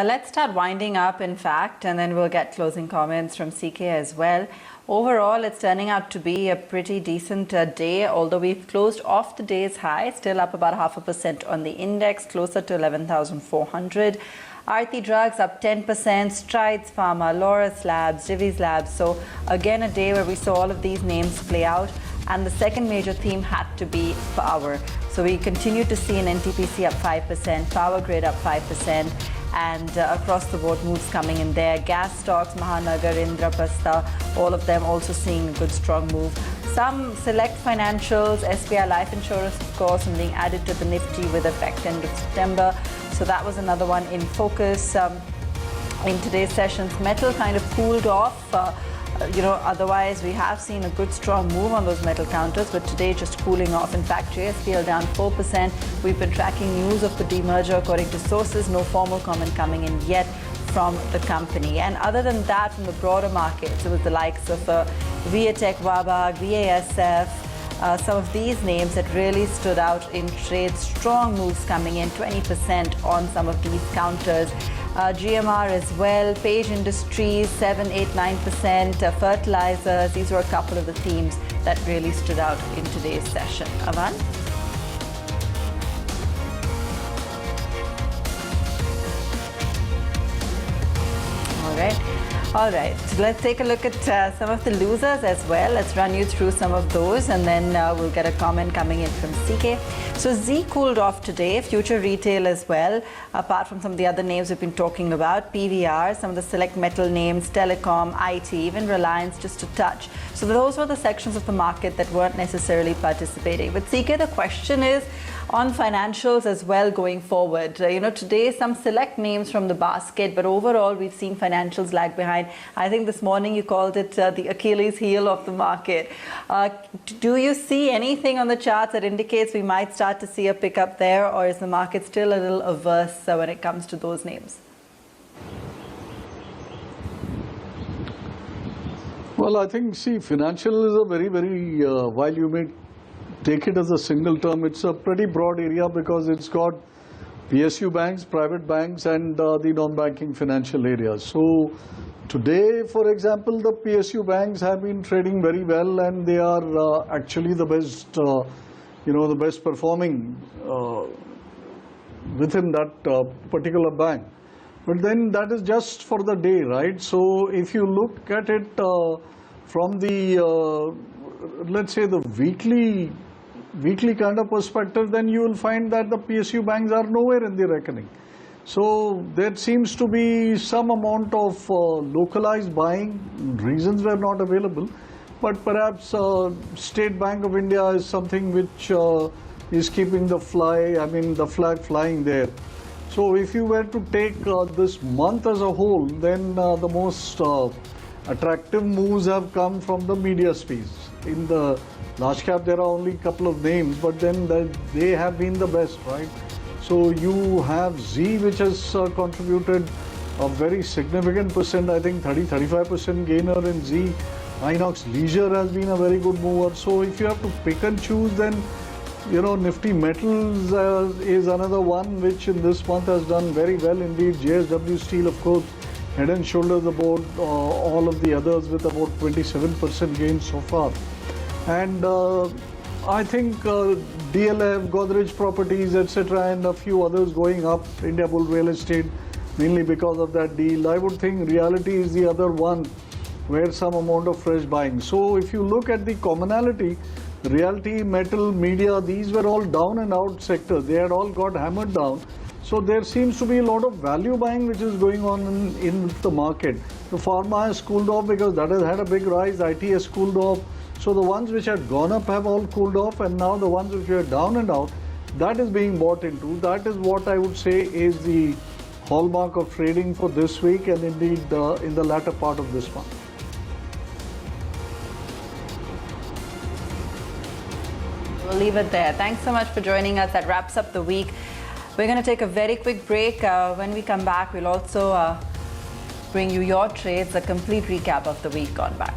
Let's start winding up, in fact, and then we'll get closing comments from CK as well. Overall, it's turning out to be a pretty decent day, although we've closed off the day's high, still up about 0.5% on the index, closer to 11,400. Aarti Drugs up 10%, Strides Pharma, Laurus Labs, Divi's Labs. So again, a day where we saw all of these names play out. And the second major theme had to be power. So we continue to see an NTPC up 5%, Power Grid up 5%. And across the board moves coming in there. Gas stocks, Mahanagar, Indraprastha, all of them also seeing a good strong move. Some select financials, SBI Life Insurance, of course, and being added to the Nifty with effect end of September. So that was another one in focus. In today's sessions, metal kind of cooled off. Otherwise we have seen a good strong move on those metal counters, but today just cooling off. In fact, JSPL down 4%. We've been tracking news of the demerger according to sources. No formal comment coming in yet from the company. And other than that, from the broader markets, it was the likes of Viatech, Wabag, VASF, some of these names that really stood out in trades. Strong moves coming in, 20% on some of these counters. GMR as well, Page Industries, 7, 8, 9%, fertilizers. These were a couple of the themes that really stood out in today's session. Avan? All right. So let's take a look at some of the losers as well. Let's run you through some of those, and then we'll get a comment coming in from CK. So Z cooled off today, future retail as well, apart from some of the other names we've been talking about, PVR, some of the select metal names, telecom, IT, even Reliance, just a touch. So those were the sections of the market that weren't necessarily participating. But CK, the question is on financials as well going forward. Today some select names from the basket, but overall we've seen financials lag behind. I think this morning you called it the Achilles heel of the market. Do you see anything on the charts that indicates we might start to see a pickup there, or is the market still a little averse when it comes to those names? Well, I think, financial is a very, while you may take it as a single term, it's a pretty broad area because it's got PSU banks, private banks, and the non-banking financial areas. So today, for example, the PSU banks have been trading very well, and they are actually the best, the best performing within that particular bank. But then that is just for the day, right? So if you look at it from the, let's say, the weekly kind of perspective, then you will find that the PSU banks are nowhere in the reckoning. So there seems to be some amount of localized buying. Reasons were not available, but perhaps State Bank of India is something which is keeping the flag flying there. So if you were to take this month as a whole, then the most attractive moves have come from the media space. In the large cap, there are only a couple of names, but then they have been the best, right? So you have Z, which has contributed a very significant percent, I think 30-35% gainer in Z. Inox Leisure has been a very good mover. So if you have to pick and choose, then Nifty Metals is another one which in this month has done very well indeed. JSW Steel, of course, head and shoulders above all of the others with about 27% gain so far. And I think DLF, Godrej Properties, etc., and a few others going up. Indiabull Real Estate, mainly because of that deal. I would think Realty is the other one where some amount of fresh buying. So if you look at the commonality, Realty, metal, media, these were all down and out sectors. They had all got hammered down. So there seems to be a lot of value buying which is going on in the market. The pharma has cooled off because that has had a big rise. IT has cooled off. So the ones which had gone up have all cooled off, and now the ones which were down and out, that is being bought into. That is what I would say is the hallmark of trading for this week and indeed in the latter part of this month. We'll leave it there. Thanks so much for joining us. That wraps up the week. We're going to take a very quick break. When we come back, we'll also bring you your trades, a complete recap of the week gone by.